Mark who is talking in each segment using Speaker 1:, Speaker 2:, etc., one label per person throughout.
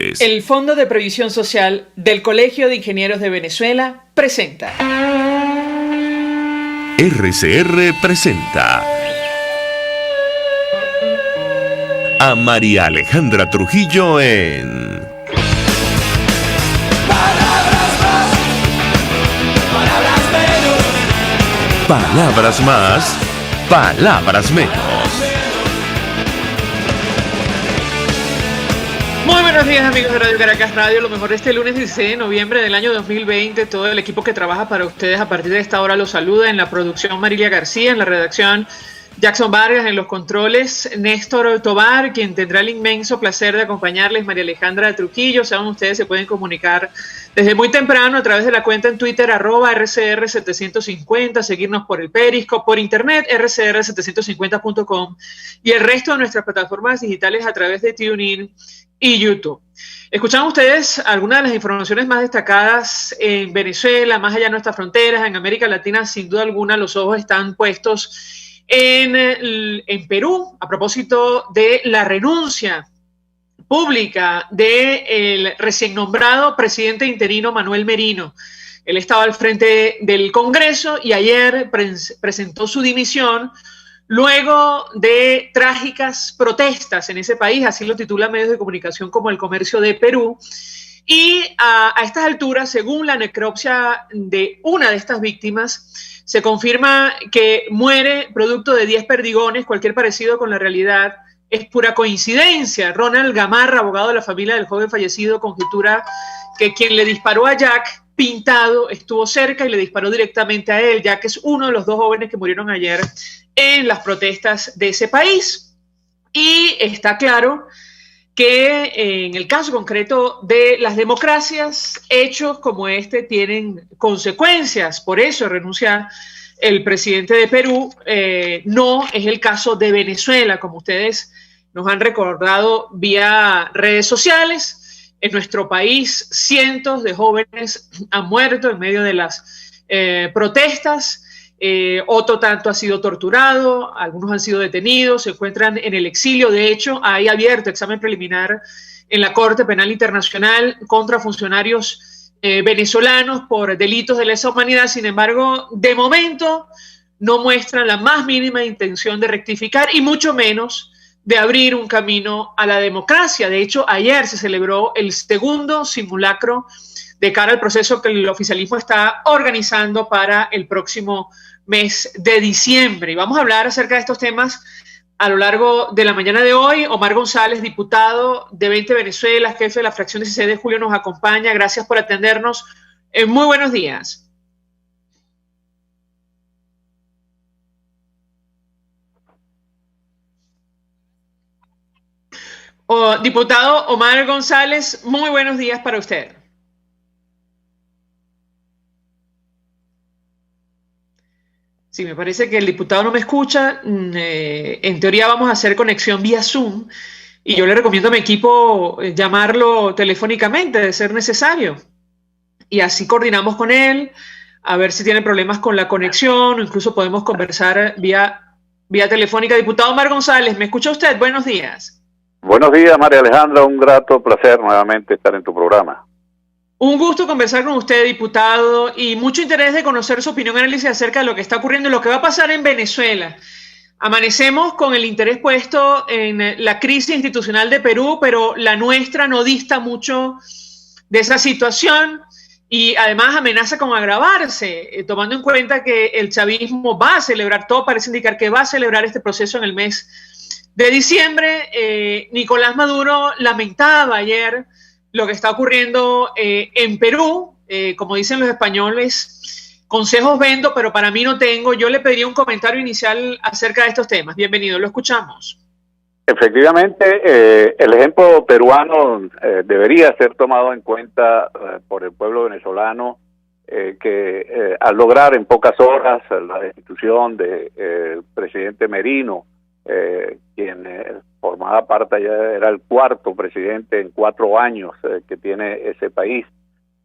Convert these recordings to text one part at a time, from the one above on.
Speaker 1: El Fondo de Previsión Social del Colegio de Ingenieros de Venezuela presenta.
Speaker 2: RCR presenta a María Alejandra Trujillo en
Speaker 3: Palabras más, palabras menos.
Speaker 2: Palabras más, palabras menos.
Speaker 1: Muy buenos días, amigos de Radio Caracas Radio, lo mejor de este lunes 16 de noviembre del año 2020. Todo el equipo que trabaja para ustedes a partir de esta hora los saluda. En la producción Marilia García, en la redacción Jackson Vargas, en los controles Néstor Tobar, quien tendrá el inmenso placer de acompañarles, María Alejandra Trujillo. Saben ustedes, se pueden comunicar desde muy temprano a través de la cuenta en Twitter @RCR750, seguirnos por el Periscope, por internet rcr750.com y el resto de nuestras plataformas digitales a través de TuneIn y YouTube. Escuchan ustedes algunas de las informaciones más destacadas en Venezuela, más allá de nuestras fronteras, en América Latina. Sin duda alguna los ojos están puestos en Perú, a propósito de la renuncia pública del recién nombrado presidente interino Manuel Merino. Él estaba al frente del Congreso y ayer presentó su dimisión luego de trágicas protestas en ese país, así lo titulan medios de comunicación como El Comercio de Perú. Y a estas alturas, según la necropsia de una de estas víctimas, se confirma que muere producto de 10 perdigones. Cualquier parecido con la realidad es pura coincidencia. Ronald Gamarra, abogado de la familia del joven fallecido, conjetura que quien le disparó a Jack Pintado estuvo cerca y le disparó directamente a él, ya que es uno de los dos jóvenes que murieron ayer en las protestas de ese país. Y está claro que en el caso concreto de las democracias, hechos como este tienen consecuencias. Por eso renuncia el presidente de Perú. No es el caso de Venezuela, como ustedes nos han recordado vía redes sociales. En nuestro país, cientos de jóvenes han muerto en medio de las protestas. Otro tanto ha sido torturado, algunos han sido detenidos, se encuentran en el exilio. De hecho, hay abierto examen preliminar en la Corte Penal Internacional contra funcionarios venezolanos por delitos de lesa humanidad. Sin embargo, de momento no muestran la más mínima intención de rectificar y mucho menos de abrir un camino a la democracia. De hecho, ayer se celebró el segundo simulacro de cara al proceso que el oficialismo está organizando para el próximo mes de diciembre. Y vamos a hablar acerca de estos temas a lo largo de la mañana de hoy. Omar González, diputado de 20 Venezuela, jefe de la fracción 16 de julio, nos acompaña. Gracias por atendernos. Muy buenos días. Diputado Omar González, muy buenos días para usted. Sí, me parece que el diputado no me escucha. En teoría vamos a hacer conexión vía Zoom y yo le recomiendo a mi equipo llamarlo telefónicamente de ser necesario. Y así coordinamos con él, a ver si tiene problemas con la conexión o incluso podemos conversar vía telefónica. Diputado Omar González, ¿me escucha usted? Buenos días.
Speaker 4: Buenos días, María Alejandra, un grato placer nuevamente estar en tu programa.
Speaker 1: Un gusto conversar con usted, diputado, y mucho interés de conocer su opinión y análisis acerca de lo que está ocurriendo y lo que va a pasar en Venezuela. Amanecemos con el interés puesto en la crisis institucional de Perú, pero la nuestra no dista mucho de esa situación y además amenaza con agravarse, tomando en cuenta que el chavismo va a celebrar, todo parece indicar que va a celebrar este proceso en el mes de diciembre. Nicolás Maduro lamentaba ayer lo que está ocurriendo en Perú. Como dicen los españoles, consejos vendo, pero para mí no tengo. Yo le pediría un comentario inicial acerca de estos temas. Bienvenido, lo escuchamos.
Speaker 4: Efectivamente, el ejemplo peruano debería ser tomado en cuenta por el pueblo venezolano, que al lograr en pocas horas la destitución del presidente Merino, quien formaba parte, ya era el cuarto presidente en 4 años que tiene ese país,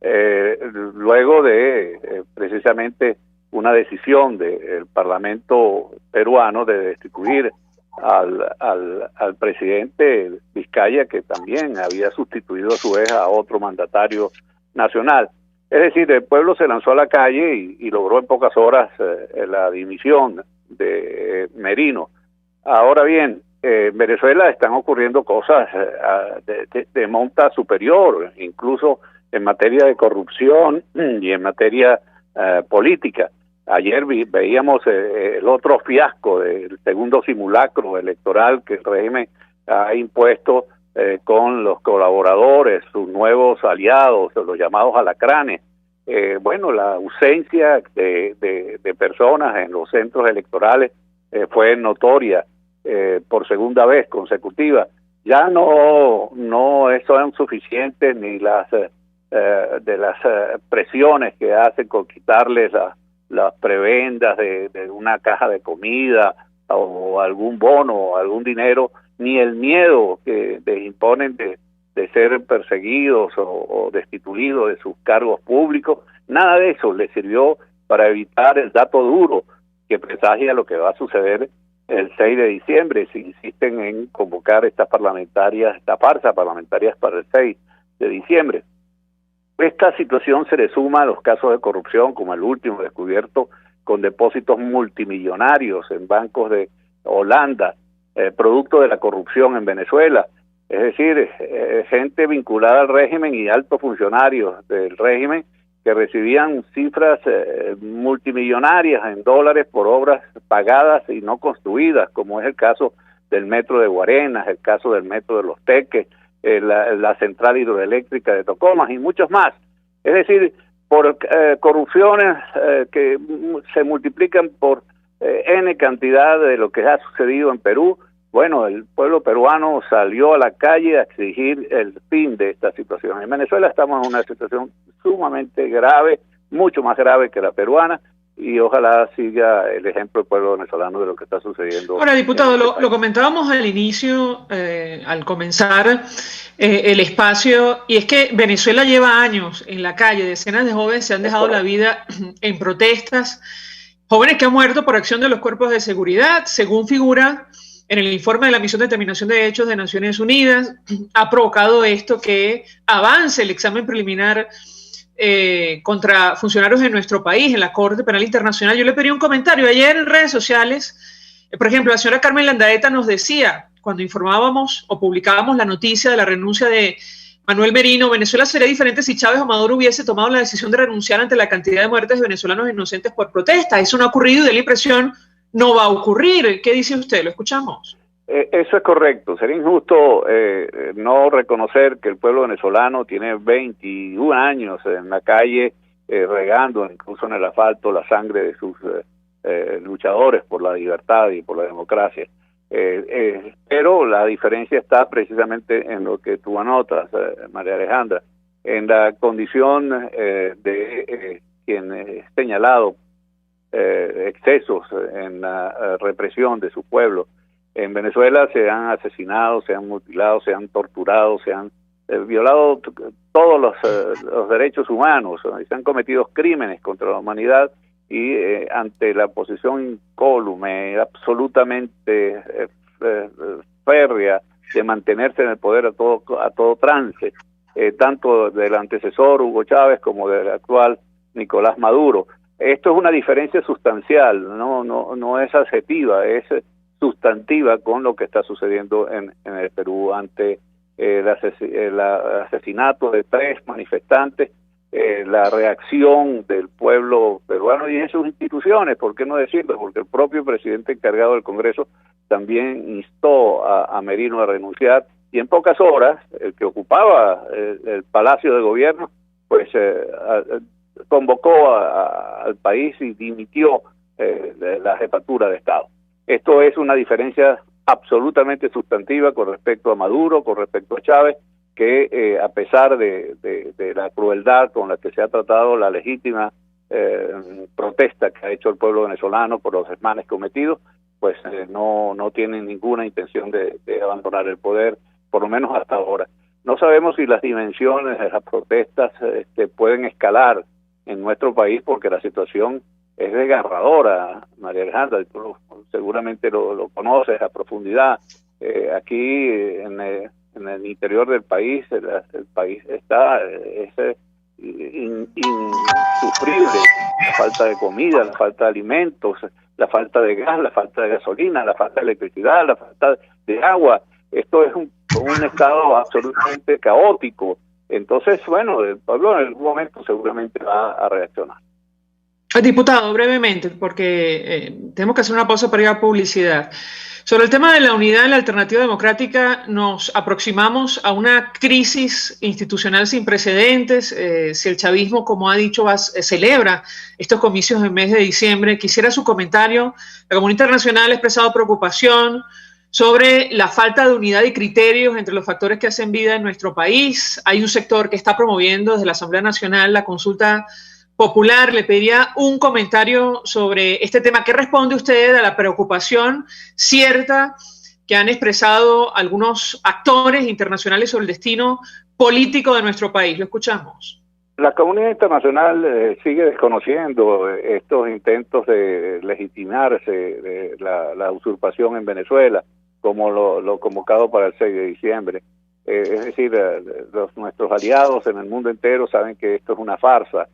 Speaker 4: luego de precisamente una decisión del Parlamento peruano de destituir al presidente Vizcaya, que también había sustituido a su vez a otro mandatario nacional. Es decir, el pueblo se lanzó a la calle y logró en pocas horas la dimisión de Merino. Ahora bien, en Venezuela están ocurriendo cosas de monta superior, incluso en materia de corrupción y en materia política. Ayer veíamos el otro fiasco del segundo simulacro electoral que el régimen ha impuesto con los colaboradores, sus nuevos aliados, los llamados alacranes. Bueno, la ausencia de personas en los centros electorales fue notoria por segunda vez consecutiva. Ya no son suficientes ni las presiones que hacen con quitarles las prebendas de una caja de comida o algún bono o algún dinero, ni el miedo que les imponen de ser perseguidos o destituidos de sus cargos públicos. Nada de eso les sirvió para evitar el dato duro que presagia lo que va a suceder el 6 de diciembre, si insisten en convocar estas farsas parlamentarias para el 6 de diciembre. Esta situación se le suma a los casos de corrupción, como el último descubierto con depósitos multimillonarios en bancos de Holanda, producto de la corrupción en Venezuela. Es decir, gente vinculada al régimen y altos funcionarios del régimen que recibían cifras multimillonarias en dólares por obras pagadas y no construidas, como es el caso del metro de Guarenas, el caso del metro de Los Teques, la central hidroeléctrica de Tocomas y muchos más. Es decir, por corrupciones que se multiplican por N cantidad de lo que ha sucedido en Perú. Bueno, el pueblo peruano salió a la calle a exigir el fin de esta situación. En Venezuela estamos en una situación sumamente grave, mucho más grave que la peruana, y ojalá siga el ejemplo del pueblo venezolano de lo que está sucediendo.
Speaker 1: Ahora, diputado, lo comentábamos al inicio, al comenzar el espacio, y es que Venezuela lleva años en la calle, decenas de jóvenes se han dejado la vida en protestas, jóvenes que han muerto por acción de los cuerpos de seguridad, según figura en el informe de la Misión de Determinación de Hechos de Naciones Unidas. Ha provocado esto que avance el examen preliminar contra funcionarios de nuestro país en la Corte Penal Internacional. Yo le pedí un comentario ayer en redes sociales. Por ejemplo, la señora Carmen Landaeta nos decía, cuando informábamos o publicábamos la noticia de la renuncia de Manuel Merino, Venezuela sería diferente si Chávez o Maduro hubiese tomado la decisión de renunciar ante la cantidad de muertes de venezolanos inocentes por protesta. Eso no ha ocurrido y da la impresión no va a ocurrir. ¿Qué dice usted? Lo escuchamos.
Speaker 4: Eso es correcto. Sería injusto no reconocer que el pueblo venezolano tiene 21 años en la calle regando, incluso en el asfalto, la sangre de sus luchadores por la libertad y por la democracia. Pero la diferencia está precisamente en lo que tú anotas, María Alejandra, en la condición de quien es señalado excesos en la represión de su pueblo. En Venezuela se han asesinado, se han mutilado, se han torturado, se han violado todos los derechos humanos, se han cometido crímenes contra la humanidad y ante la posición incólume, absolutamente férrea de mantenerse en el poder a todo trance, tanto del antecesor Hugo Chávez como del actual Nicolás Maduro. Esto es una diferencia sustancial, no es adjetiva, es sustantiva con lo que está sucediendo en el Perú ante el asesinato de 3 manifestantes, la reacción del pueblo peruano y de sus instituciones, ¿por qué no decirlo? Porque el propio presidente encargado del Congreso también instó a Merino a renunciar, y en pocas horas el que ocupaba el Palacio de Gobierno pues convocó al país y dimitió de la jefatura de Estado. Esto es una diferencia absolutamente sustantiva con respecto a Maduro, con respecto a Chávez, que a pesar de la crueldad con la que se ha tratado la legítima protesta que ha hecho el pueblo venezolano por los desmanes cometidos, pues no tienen ninguna intención de abandonar el poder, por lo menos hasta ahora. No sabemos si las dimensiones de las protestas pueden escalar en nuestro país, porque la situación es desgarradora, María Alejandra, y tú seguramente lo conoces a profundidad. Aquí en el interior del país, el país está insufrible, la falta de comida, la falta de alimentos, la falta de gas, la falta de gasolina, la falta de electricidad, la falta de agua. Esto es un estado absolutamente caótico. Entonces, bueno, el pueblo en algún momento seguramente va a reaccionar.
Speaker 1: Diputado, brevemente, porque tenemos que hacer una pausa para ir a publicidad. Sobre el tema de la unidad en la Alternativa Democrática, nos aproximamos a una crisis institucional sin precedentes. Si el chavismo, como ha dicho, celebra estos comicios en el mes de diciembre, quisiera su comentario. La comunidad internacional ha expresado preocupación sobre la falta de unidad y criterios entre los factores que hacen vida en nuestro país. Hay un sector que está promoviendo desde la Asamblea Nacional la consulta popular. Le pediría un comentario sobre este tema. ¿Qué responde usted a la preocupación cierta que han expresado algunos actores internacionales sobre el destino político de nuestro país? Lo escuchamos.
Speaker 4: La comunidad internacional sigue desconociendo estos intentos de legitimarse de la usurpación en Venezuela, como lo convocado para el 6 de diciembre. Es decir, nuestros aliados en el mundo entero saben que esto es una farsa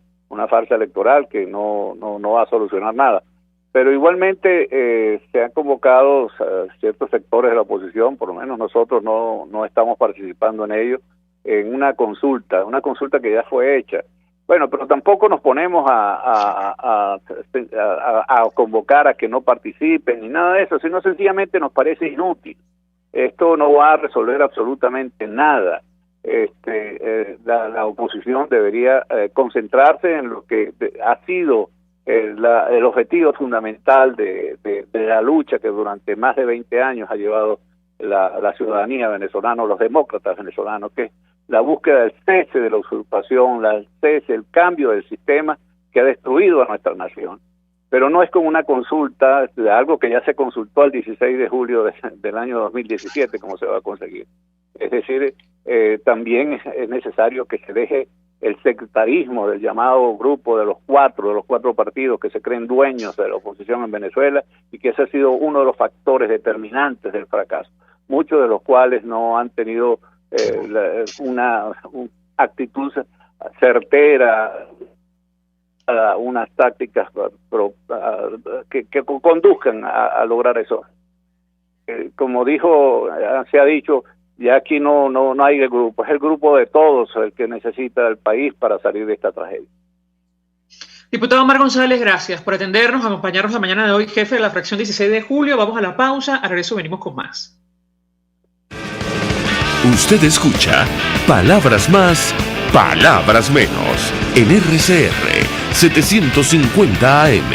Speaker 4: electoral que no va a solucionar nada. Pero igualmente se han convocado ciertos sectores de la oposición, por lo menos nosotros no estamos participando en ello, en una consulta que ya fue hecha. Bueno, pero tampoco nos ponemos a convocar a que no participen ni nada de eso, sino sencillamente nos parece inútil. Esto no va a resolver absolutamente nada. La oposición debería concentrarse en lo que ha sido el objetivo fundamental de la lucha que durante más de 20 años ha llevado la ciudadanía venezolana, los demócratas venezolanos, que es la búsqueda del cese de la usurpación, el cambio del sistema que ha destruido a nuestra nación. Pero no es como una consulta de algo que ya se consultó el 16 de julio del año 2017, como se va a conseguir. Es decir, también es necesario que se deje el sectarismo del llamado grupo de los cuatro partidos que se creen dueños de la oposición en Venezuela, y que ese ha sido uno de los factores determinantes del fracaso, muchos de los cuales no han tenido una actitud certera, unas tácticas que conduzcan a lograr eso. Como se ha dicho, ya aquí no hay el grupo, es el grupo de todos el que necesita el país para salir de esta tragedia.
Speaker 1: Diputado Omar González, gracias por atendernos, acompañarnos la mañana de hoy, jefe de la fracción 16 de julio. Vamos a la pausa, al regreso venimos con más.
Speaker 2: Usted escucha Palabras Más, Palabras Menos en RCR 750 AM.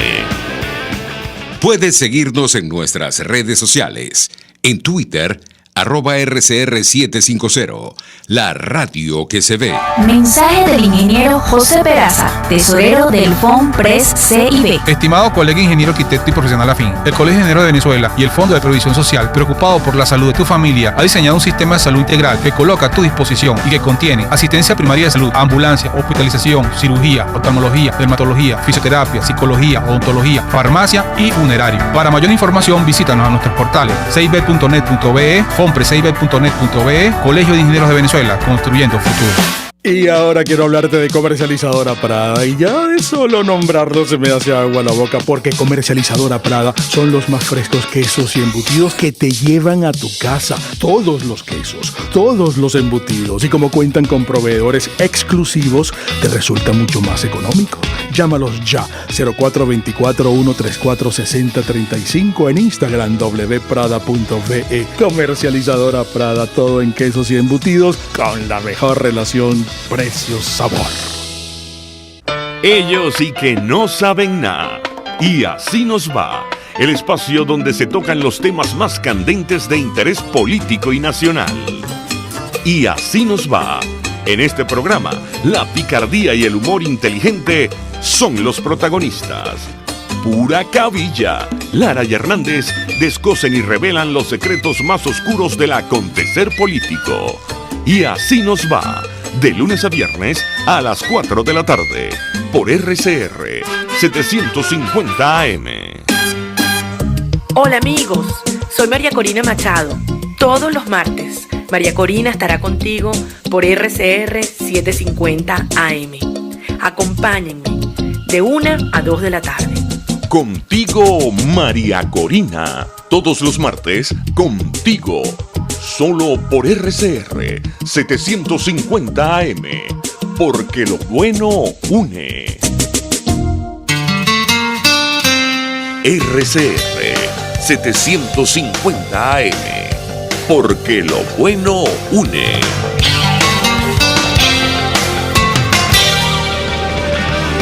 Speaker 5: Puedes seguirnos en nuestras redes sociales. En Twitter, @RCR750, la radio que se ve.
Speaker 6: Mensaje del ingeniero José Peraza, tesorero del FONPRES CIB.
Speaker 7: Estimado colega ingeniero, arquitecto y profesional afín, el Colegio de Ingenieros de Venezuela y el Fondo de Previsión Social, preocupado por la salud de tu familia, ha diseñado un sistema de salud integral que coloca a tu disposición y que contiene asistencia primaria de salud, ambulancia, hospitalización, cirugía, oftalmología, dermatología, fisioterapia, psicología, odontología, farmacia y funerario. Para mayor información, visítanos a nuestros portales cib.net.be, FONPRESCIB.net.be, Colegio de Ingenieros de Venezuela, construyendo futuro.
Speaker 8: Y ahora quiero hablarte de Comercializadora Prada, y ya de solo nombrarlo se me hace agua la boca, porque Comercializadora Prada son los más frescos quesos y embutidos que te llevan a tu casa. Todos los quesos, todos los embutidos, y como cuentan con proveedores exclusivos, te resulta mucho más económico. Llámalos ya, 0424-134-6035, en Instagram wprada.be. Comercializadora Prada, todo en quesos y embutidos con la mejor relación precio-sabor.
Speaker 2: Ellos sí que no saben nada. Y así nos va. El espacio donde se tocan los temas más candentes de interés político y nacional. Y así nos va. En este programa, la picardía y el humor inteligente son los protagonistas. Pura cabilla. Lara y Hernández descosen y revelan los secretos más oscuros del acontecer político. Y así nos va. de lunes a viernes a las 4 de la tarde, por RCR 750 AM.
Speaker 9: Hola amigos, soy María Corina Machado. Todos los martes, María Corina estará contigo por RCR 750 AM. Acompáñenme de 1 a 2 de la tarde.
Speaker 2: Contigo, María Corina. Todos los martes, contigo. Solo por RCR 750 AM. Porque lo bueno une. RCR 750 AM. Porque lo bueno une.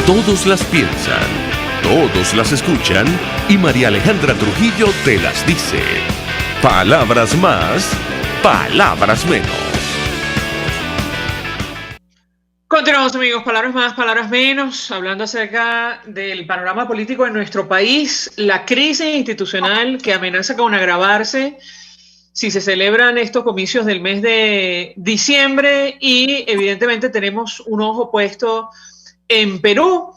Speaker 2: Todos las piensan, todos las escuchan y María Alejandra Trujillo te las dice. Palabras más, palabras menos.
Speaker 1: Continuamos, amigos, palabras más, palabras menos, hablando acerca del panorama político en nuestro país, la crisis institucional que amenaza con agravarse si se celebran estos comicios del mes de diciembre y evidentemente tenemos un ojo puesto en Perú,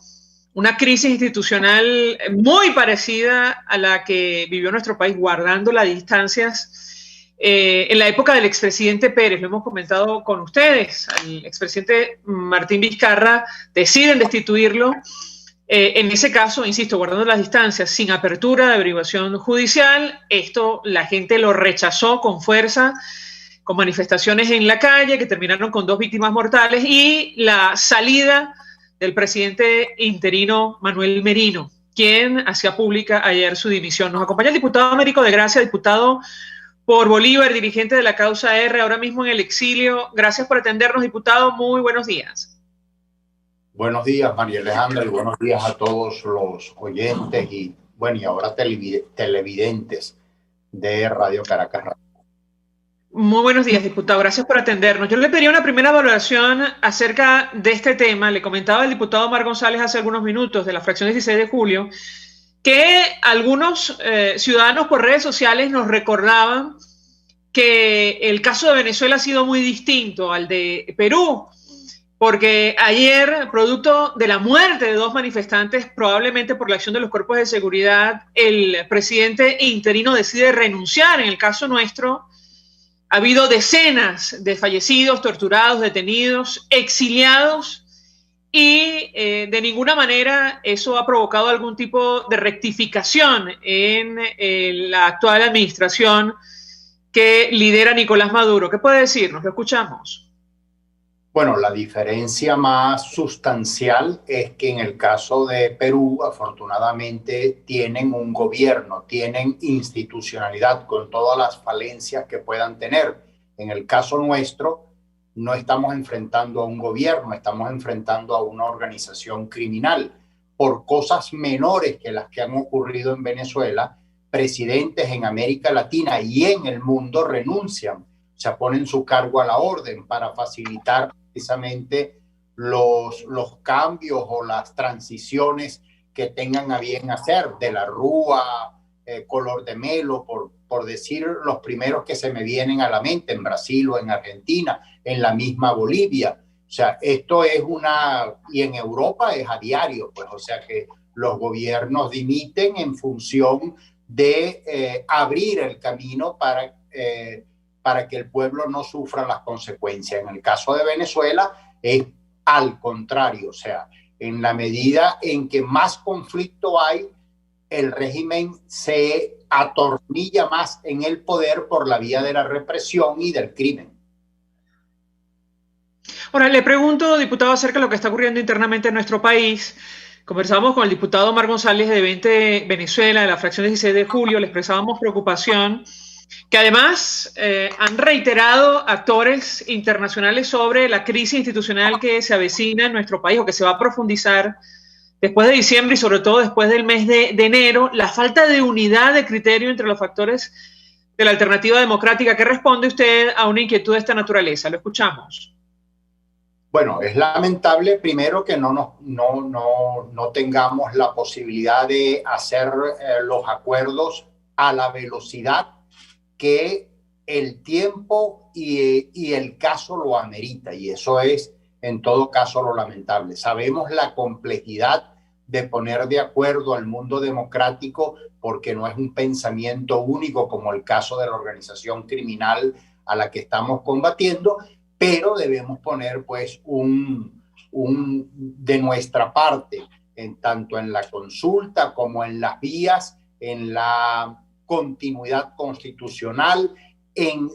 Speaker 1: una crisis institucional muy parecida a la que vivió nuestro país, guardando las distancias en la época del expresidente Pérez. Lo hemos comentado con ustedes. Al expresidente Martín Vizcarra deciden destituirlo. En ese caso, insisto, guardando las distancias, sin apertura de averiguación judicial. Esto la gente lo rechazó con fuerza, con manifestaciones en la calle que terminaron con 2 víctimas mortales y la salida del presidente interino Manuel Merino, quien hacía pública ayer su dimisión. Nos acompaña el diputado Américo de Gracia, diputado por Bolívar, dirigente de la causa R, ahora mismo en el exilio. Gracias por atendernos, diputado. Muy buenos días.
Speaker 10: Buenos días, María Alejandra, y buenos días a todos los oyentes y, bueno, y ahora televidentes de Radio Caracas Radio.
Speaker 1: Muy buenos días, diputado. Gracias por atendernos. Yo le pediría una primera valoración acerca de este tema. Le comentaba el diputado Omar González hace algunos minutos de la fracción 16 de julio que algunos ciudadanos por redes sociales nos recordaban que el caso de Venezuela ha sido muy distinto al de Perú, porque ayer, producto de la muerte de 2 manifestantes, probablemente por la acción de los cuerpos de seguridad, el presidente interino decide renunciar. En el caso nuestro, ha habido decenas de fallecidos, torturados, detenidos, exiliados y de ninguna manera eso ha provocado algún tipo de rectificación en la actual administración que lidera Nicolás Maduro. ¿Qué puede decirnos? Lo escuchamos.
Speaker 10: Bueno, la diferencia más sustancial es que en el caso de Perú, afortunadamente, tienen un gobierno, tienen institucionalidad con todas las falencias que puedan tener. En el caso nuestro, no estamos enfrentando a un gobierno, estamos enfrentando a una organización criminal. Por cosas menores que las que han ocurrido en Venezuela, presidentes en América Latina y en el mundo renuncian, o sea, ponen su cargo a la orden para facilitar precisamente los cambios o las transiciones que tengan a bien hacer. De la Rúa, Color de Melo, por decir los primeros que se me vienen a la mente, en Brasil o en Argentina, en la misma Bolivia. O sea, esto es y en Europa es a diario, pues, o sea que los gobiernos dimiten en función de abrir el camino para que el pueblo no sufra las consecuencias. En el caso de Venezuela es al contrario, o sea, en la medida en que más conflicto hay, el régimen se atornilla más en el poder por la vía de la represión y del crimen.
Speaker 1: Ahora, le pregunto, diputado, acerca de lo que está ocurriendo internamente en nuestro país. Conversamos con el diputado Omar González de 20 Venezuela, de la fracción 16 de julio, le expresábamos preocupación que además han reiterado actores internacionales sobre la crisis institucional que se avecina en nuestro país o que se va a profundizar después de diciembre y sobre todo después del mes de enero, la falta de unidad de criterio entre los factores de la alternativa democrática. ¿Qué responde usted a una inquietud de esta naturaleza? Lo escuchamos.
Speaker 10: Bueno, es lamentable primero que no tengamos la posibilidad de hacer los acuerdos a la velocidad que el tiempo y el caso lo amerita, y eso es en todo caso lo lamentable. Sabemos la complejidad de poner de acuerdo al mundo democrático, porque no es un pensamiento único como el caso de la organización criminal a la que estamos combatiendo, pero debemos poner pues de nuestra parte, tanto en la consulta como en las vías, en la continuidad constitucional, en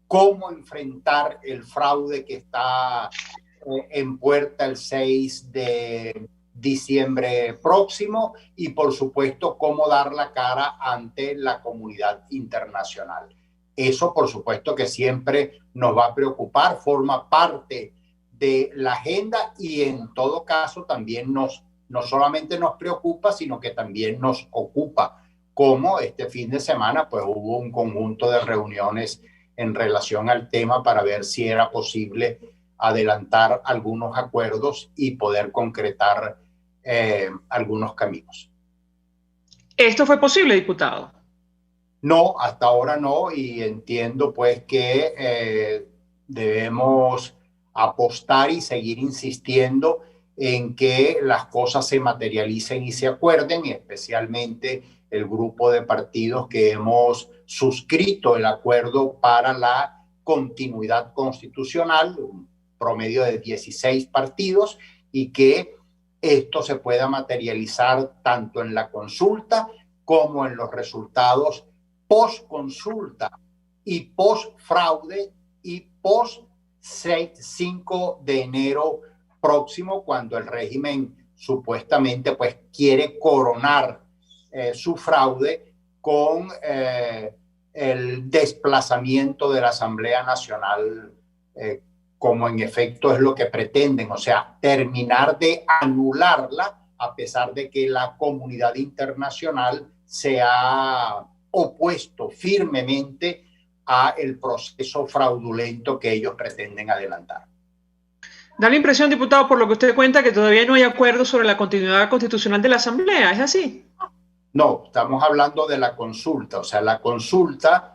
Speaker 10: cómo enfrentar el fraude que está en puerta el 6 de diciembre próximo, y por supuesto cómo dar la cara ante la comunidad internacional. Eso por supuesto que siempre nos va a preocupar, forma parte de la agenda, y en todo caso también no solamente nos preocupa, sino que también nos ocupa, como este fin de semana pues hubo un conjunto de reuniones en relación al tema para ver si era posible adelantar algunos acuerdos y poder concretar algunos caminos.
Speaker 1: ¿Esto fue posible, diputado?
Speaker 10: No, hasta ahora no, y entiendo pues que debemos apostar y seguir insistiendo en que las cosas se materialicen y se acuerden, y especialmente el grupo de partidos que hemos suscrito el acuerdo para la continuidad constitucional, un promedio de 16 partidos, y que esto se pueda materializar tanto en la consulta como en los resultados post-consulta y post-fraude y post-5 de enero próximo, cuando el régimen supuestamente pues quiere coronar su fraude con el desplazamiento de la Asamblea Nacional, como en efecto es lo que pretenden, o sea, terminar de anularla, a pesar de que la comunidad internacional se ha opuesto firmemente a el proceso fraudulento que ellos pretenden adelantar.
Speaker 1: Da la impresión, diputado, por lo que usted cuenta, que todavía no hay acuerdo sobre la continuidad constitucional de la Asamblea, ¿es así?
Speaker 10: No, estamos hablando de la consulta, o sea, la consulta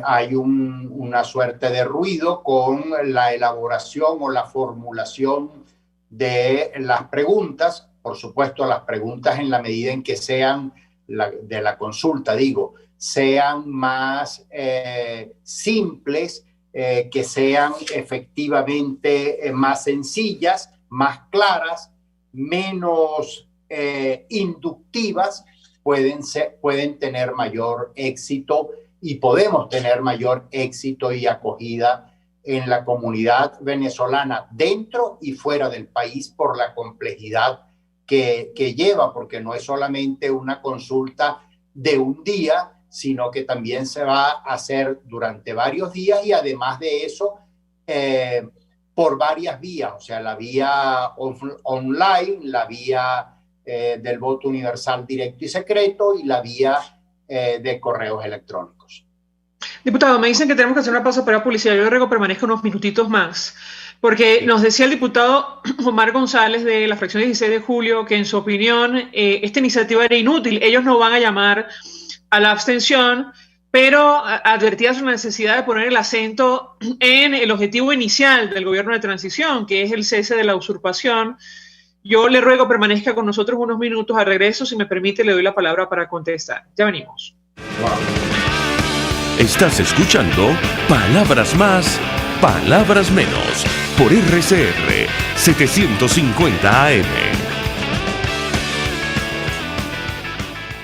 Speaker 10: hay una suerte de ruido con la elaboración o la formulación de las preguntas. Por supuesto, las preguntas, en la medida en que sean de la consulta, sean más simples, que sean efectivamente más sencillas, más claras, menos inductivas, pueden tener mayor éxito, y podemos tener mayor éxito y acogida en la comunidad venezolana dentro y fuera del país, por la complejidad que lleva, porque no es solamente una consulta de un día, sino que también se va a hacer durante varios días, y además de eso por varias vías, o sea, la vía online, la vía del voto universal directo y secreto, y la vía de correos electrónicos.
Speaker 1: Diputado, me dicen que tenemos que hacer una pausa para publicidad. Yo le ruego permanezca unos minutitos más, porque nos decía el diputado Omar González de la fracción 16 de julio que en su opinión esta iniciativa era inútil. Ellos no van a llamar a la abstención, pero advertía sobre la necesidad de poner el acento en el objetivo inicial del gobierno de transición, que es el cese de la usurpación. Yo le ruego permanezca con nosotros unos minutos. Al regreso, si me permite, le doy la palabra para contestar. Ya venimos.
Speaker 2: Estás escuchando Palabras Más, Palabras Menos, por RCR 750 AM.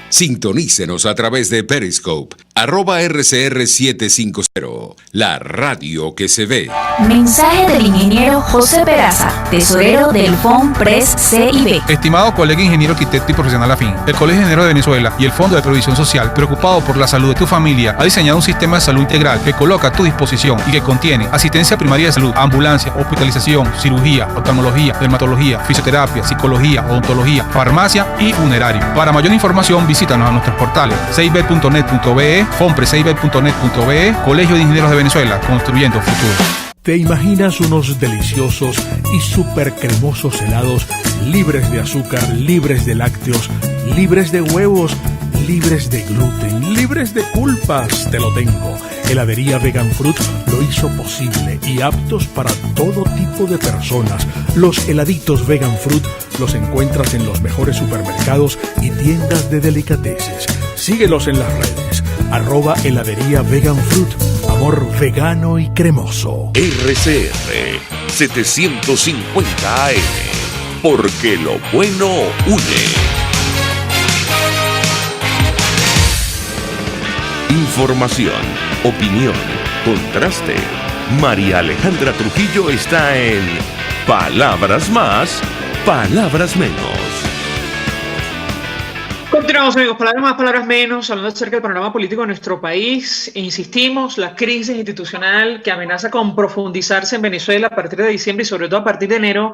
Speaker 5: Sintonícenos a través de Periscope, @RCR750, la radio que se ve.
Speaker 6: Mensaje del ingeniero José Peraza, tesorero del FOMPRES CIB.
Speaker 7: Estimado colega ingeniero, arquitecto y profesional afín, el Colegio de Ingenieros de Venezuela y el Fondo de Previsión Social, preocupado por la salud de tu familia, ha diseñado un sistema de salud integral que coloca a tu disposición y que contiene asistencia primaria de salud, ambulancia, hospitalización, cirugía, oftalmología, dermatología, fisioterapia, psicología, odontología, farmacia y funerario. Para mayor información, visítanos a nuestros portales cib.net.be, fomprescib.net.be, Colegio de Ingenieros de Venezuela, construyendo futuro.
Speaker 8: ¿Te imaginas unos deliciosos y súper cremosos helados libres de azúcar, libres de lácteos, libres de huevos, libres de gluten, libres de culpas, te lo tengo. Heladería Vegan Fruit lo hizo posible y aptos para todo tipo de personas. Los heladitos Vegan Fruit los encuentras en los mejores supermercados y tiendas de delicateces. Síguelos en las redes, @heladería Vegan Fruit, amor vegano y cremoso.
Speaker 2: RCR 750 AM, porque lo bueno une. Información, opinión, contraste. María Alejandra Trujillo está en Palabras Más, Palabras Menos.
Speaker 1: Continuamos, amigos, palabras más, palabras menos, hablando acerca del panorama político de nuestro país. Insistimos, la crisis institucional que amenaza con profundizarse en Venezuela a partir de diciembre y sobre todo a partir de enero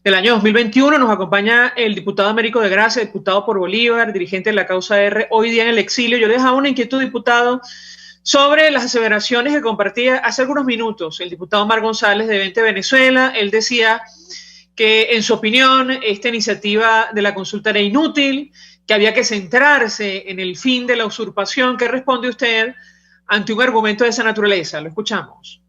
Speaker 1: del año 2021. Nos acompaña el diputado Américo de Gracia, diputado por Bolívar, dirigente de la causa R, hoy día en el exilio. Yo le dejaba una inquietud, diputado, sobre las aseveraciones que compartía hace algunos minutos el diputado Omar González de 20 Venezuela. Él decía que, en su opinión, esta iniciativa de la consulta era inútil, que había que centrarse en el fin de la usurpación. ¿Qué responde usted ante un argumento de esa naturaleza? Lo escuchamos.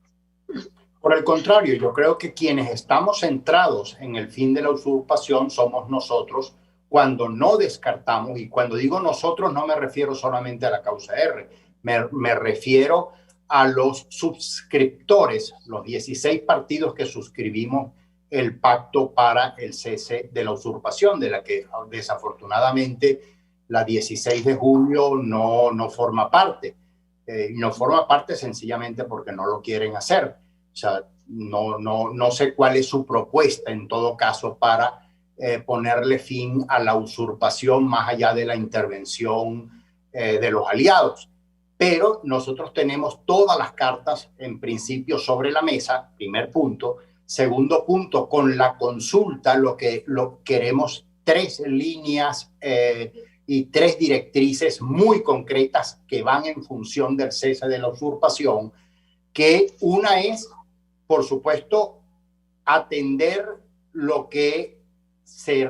Speaker 10: Por el contrario, yo creo que quienes estamos centrados en el fin de la usurpación somos nosotros, cuando no descartamos, y cuando digo nosotros no me refiero solamente a la causa R, me refiero a los suscriptores, los 16 partidos que suscribimos el pacto para el cese de la usurpación, de la que desafortunadamente la 16 de julio no forma parte. No forma parte sencillamente porque no lo quieren hacer. O sea, no sé cuál es su propuesta en todo caso para ponerle fin a la usurpación más allá de la intervención de los aliados. Pero nosotros tenemos todas las cartas en principio sobre la mesa, primer punto. Segundo punto, con la consulta lo queremos 3 líneas y 3 directrices muy concretas que van en función del cese de la usurpación, que una es, por supuesto, atender lo que se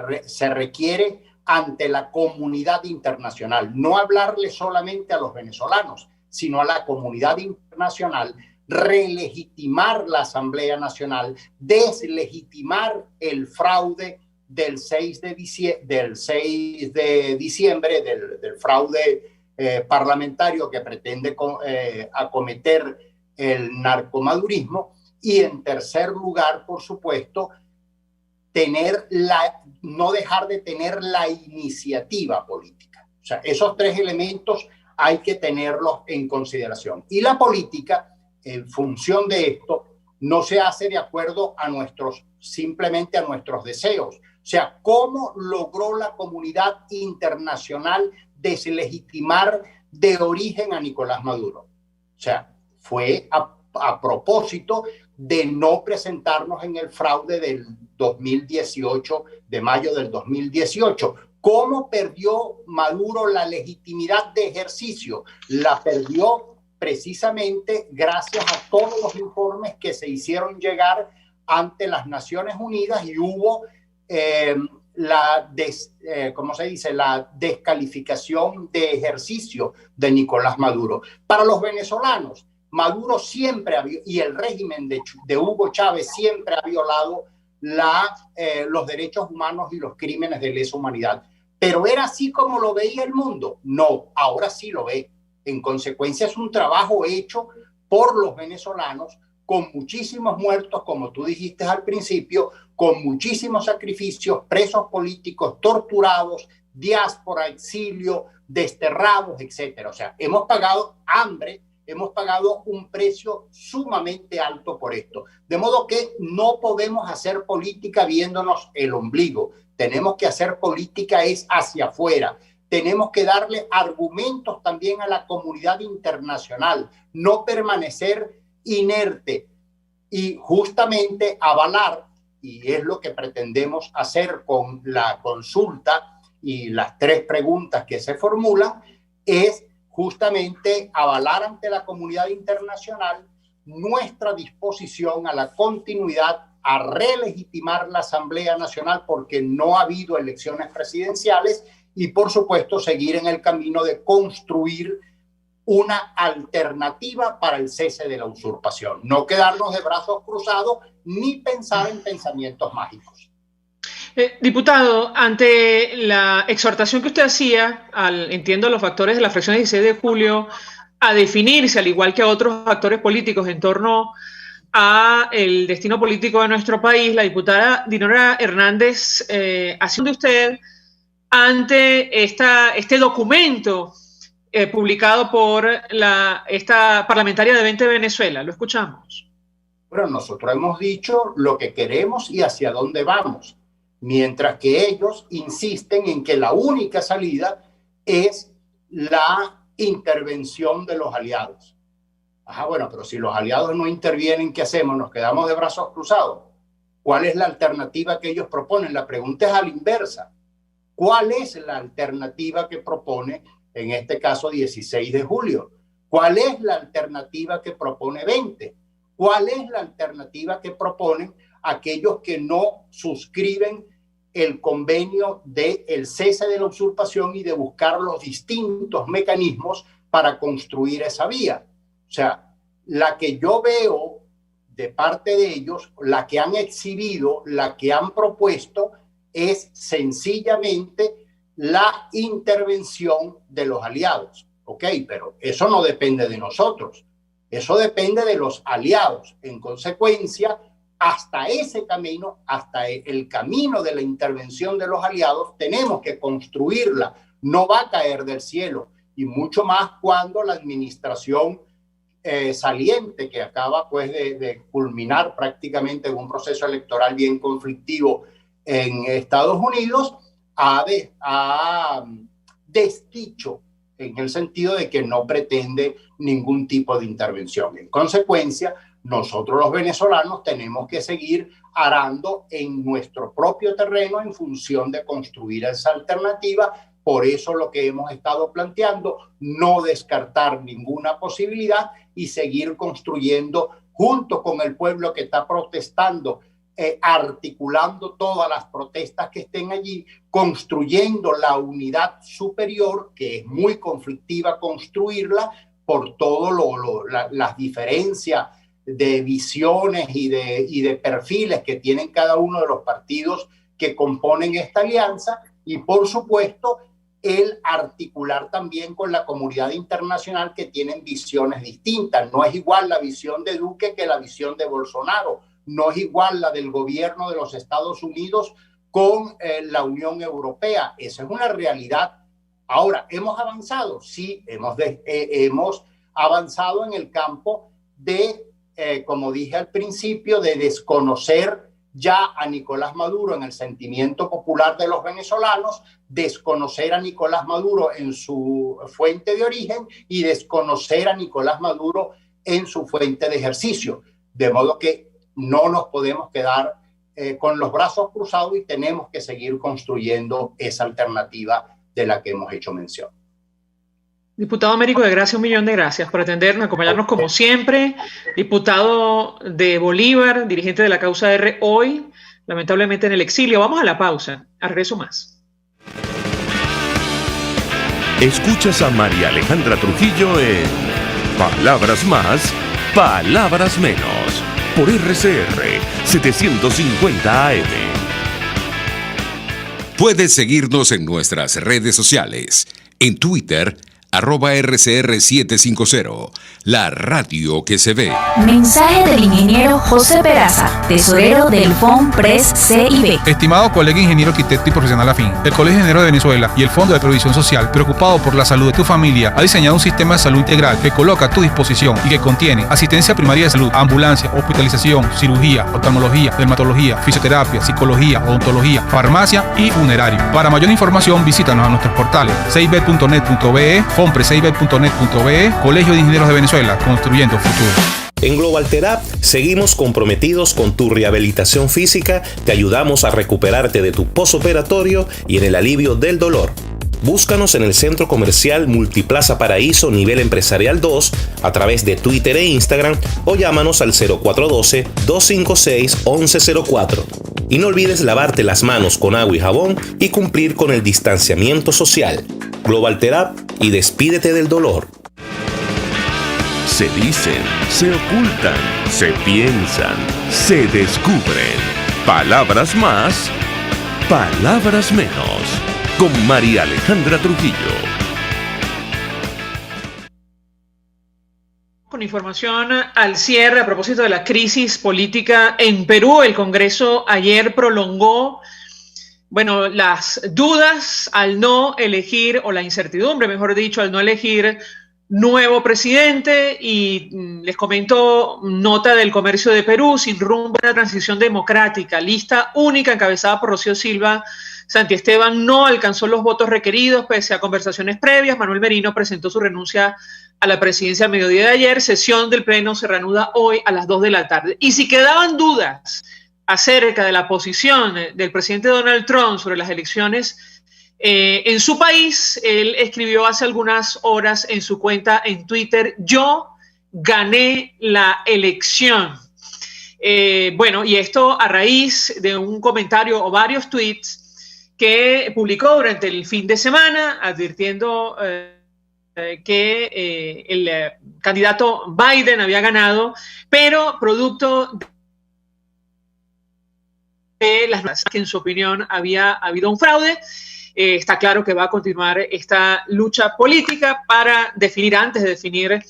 Speaker 10: requiere ante la comunidad internacional. No hablarle solamente a los venezolanos, sino a la comunidad internacional, relegitimar la Asamblea Nacional, deslegitimar el fraude del 6 de diciembre, del fraude parlamentario que pretende acometer el narcomadurismo. Y en tercer lugar, por supuesto, no dejar de tener la iniciativa política. O sea, esos 3 elementos hay que tenerlos en consideración. Y la política, en función de esto, no se hace de acuerdo simplemente a nuestros deseos. O sea, ¿cómo logró la comunidad internacional deslegitimar de origen a Nicolás Maduro? O sea, fue a propósito de no presentarnos en el fraude del 2018, de mayo del 2018. ¿Cómo perdió Maduro la legitimidad de ejercicio? La perdió precisamente gracias a todos los informes que se hicieron llegar ante las Naciones Unidas y hubo la descalificación de ejercicio de Nicolás Maduro. Para los venezolanos, Maduro siempre y el régimen de Hugo Chávez siempre ha violado los derechos humanos y los crímenes de lesa humanidad. ¿Pero era así como lo veía el mundo? No, ahora sí lo ve. En consecuencia, es un trabajo hecho por los venezolanos con muchísimos muertos, como tú dijiste al principio, con muchísimos sacrificios, presos políticos, torturados, diáspora, exilio, desterrados, etcétera. O sea, hemos pagado hambre, hemos pagado un precio sumamente alto por esto. De modo que no podemos hacer política viéndonos el ombligo. Tenemos que hacer política hacia afuera. Tenemos que darle argumentos también a la comunidad internacional, no permanecer inerte y justamente avalar, y es lo que pretendemos hacer con la consulta y las 3 preguntas que se formulan, es justamente avalar ante la comunidad internacional nuestra disposición a la continuidad, a relegitimar la Asamblea Nacional porque no ha habido elecciones presidenciales y por supuesto seguir en el camino de construir una alternativa para el cese de la usurpación. No quedarnos de brazos cruzados ni pensar en pensamientos mágicos.
Speaker 1: Diputado, ante la exhortación que usted hacía, entiendo, los factores de la fracción 16 de julio, a definirse, al igual que a otros actores políticos, en torno a el destino político de nuestro país, la diputada Dinora Hernández, haciendo usted ante este documento publicado por esta parlamentaria de 20 Venezuela. Lo escuchamos.
Speaker 10: Bueno, nosotros hemos dicho lo que queremos y hacia dónde vamos, mientras que ellos insisten en que la única salida es la intervención de los aliados. Bueno, pero si los aliados no intervienen, ¿qué hacemos? ¿Nos quedamos de brazos cruzados? ¿Cuál es la alternativa que ellos proponen? La pregunta es a la inversa. ¿Cuál es la alternativa que propone, en este caso, 16 de julio? ¿Cuál es la alternativa que propone 20? ¿Cuál es la alternativa que proponen aquellos que no suscriben el convenio del cese de la usurpación y de buscar los distintos mecanismos para construir esa vía? O sea, la que yo veo de parte de ellos, la que han exhibido, la que han propuesto, es sencillamente la intervención de los aliados. Ok, pero eso no depende de nosotros, eso depende de los aliados. En consecuencia, hasta ese camino, hasta el camino de la intervención de los aliados, tenemos que construirla, no va a caer del cielo, y mucho más cuando la administración saliente, que acaba pues de culminar prácticamente en un proceso electoral bien conflictivo en Estados Unidos, ha desdicho en el sentido de que no pretende ningún tipo de intervención. En consecuencia, nosotros los venezolanos tenemos que seguir arando en nuestro propio terreno en función de construir esa alternativa. Por eso lo que hemos estado planteando, no descartar ninguna posibilidad y seguir construyendo junto con el pueblo que está protestando, articulando todas las protestas que estén allí, construyendo la unidad superior, que es muy conflictiva construirla por todo las diferencias de visiones y de perfiles que tienen cada uno de los partidos que componen esta alianza, y por supuesto el articular también con la comunidad internacional, que tienen visiones distintas. No es igual la visión de Duque que la visión de Bolsonaro, no es igual la del gobierno de los Estados Unidos con la Unión Europea. Esa es una realidad. Ahora, ¿hemos avanzado? Sí, hemos avanzado en el campo de, como dije al principio, de desconocer ya a Nicolás Maduro en el sentimiento popular de los venezolanos, desconocer a Nicolás Maduro en su fuente de origen y desconocer a Nicolás Maduro en su fuente de ejercicio. De modo que no nos podemos quedar con los brazos cruzados y tenemos que seguir construyendo esa alternativa de la que hemos hecho mención.
Speaker 1: Diputado Américo de Gracia, un millón de gracias por atendernos, acompañarnos como siempre. Diputado de Bolívar, dirigente de la causa R, hoy lamentablemente en el exilio. Vamos a la pausa, al regreso más.
Speaker 2: Escuchas a María Alejandra Trujillo en Palabras Más, Palabras Menos, por RCR 750 AM.
Speaker 5: Puedes seguirnos en nuestras redes sociales, en Twitter, @RCR750, la radio que se ve.
Speaker 6: Mensaje del ingeniero José Peraza, tesorero del FONPRES CIB.
Speaker 7: Estimado colega ingeniero arquitecto y profesional afín, el Colegio de Ingenieros de Venezuela y el Fondo de Previsión Social, preocupado por la salud de tu familia, ha diseñado un sistema de salud integral que coloca a tu disposición y que contiene asistencia primaria de salud, ambulancia, hospitalización, cirugía, oftalmología, dermatología, fisioterapia, psicología, odontología, farmacia y funerario. Para mayor información, visítanos a nuestros portales cib.net.be, fonprescib.net.be, Colegio de Ingenieros de Venezuela, construyendo futuro.
Speaker 11: En Global Therap seguimos comprometidos con tu rehabilitación física, te ayudamos a recuperarte de tu posoperatorio y en el alivio del dolor. Búscanos en el Centro Comercial Multiplaza Paraíso Nivel Empresarial 2 a través de Twitter e Instagram o llámanos al 0412-256-1104. Y no olvides lavarte las manos con agua y jabón y cumplir con el distanciamiento social. Global Therap y despídete del dolor.
Speaker 2: Se dicen, se ocultan, se piensan, se descubren. Palabras más, palabras menos. Con María Alejandra Trujillo.
Speaker 1: Con información al cierre a propósito de la crisis política en Perú, el Congreso ayer prolongó, las dudas al no elegir, o la incertidumbre, mejor dicho, al no elegir nuevo presidente, y les comento nota del Comercio de Perú: sin rumbo a una transición democrática, lista única encabezada por Rocío Silva Santiesteban no alcanzó los votos requeridos pese a conversaciones previas. Manuel Merino presentó su renuncia a la presidencia al mediodía de ayer. Sesión del Pleno se reanuda hoy a las 2 de la tarde. Y si quedaban dudas acerca de la posición del presidente Donald Trump sobre las elecciones en su país, él escribió hace algunas horas en su cuenta en Twitter: yo gané la elección. Y esto a raíz de un comentario o varios tweets que publicó durante el fin de semana, advirtiendo que el candidato Biden había ganado, pero producto de las que en su opinión había habido un fraude. Está claro que va a continuar esta lucha política para definir, antes de definir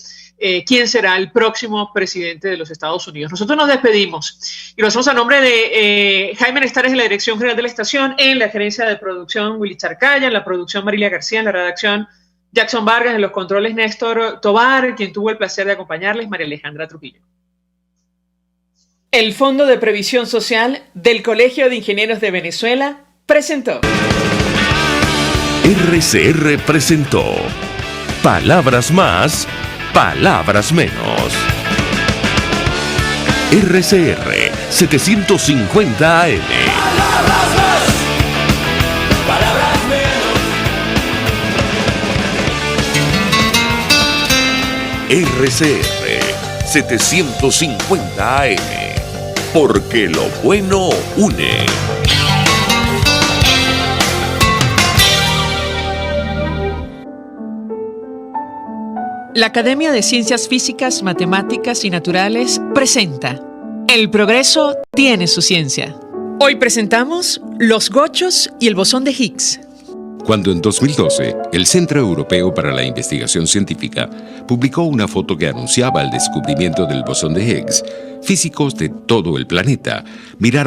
Speaker 1: quién será el próximo presidente de los Estados Unidos. Nosotros nos despedimos y lo hacemos a nombre de Jaime Nestares en la dirección general de la estación, en la gerencia de producción Willy Charcaya, en la producción Marilia García, en la redacción Jackson Vargas, en los controles Néstor Tobar, quien tuvo el placer de acompañarles, María Alejandra Trujillo. El Fondo de Previsión Social del Colegio de Ingenieros de Venezuela presentó.
Speaker 2: RCR presentó Palabras más, palabras menos. RCR 750 AM.
Speaker 3: Palabras más, palabras menos.
Speaker 2: RCR 750 AM. Porque lo bueno une.
Speaker 1: La Academia de Ciencias Físicas, Matemáticas y Naturales presenta El progreso tiene su ciencia. Hoy presentamos los gochos y el bosón de Higgs.
Speaker 5: Cuando en 2012 el Centro Europeo para la Investigación Científica publicó una foto que anunciaba el descubrimiento del bosón de Higgs, físicos de todo el planeta miraron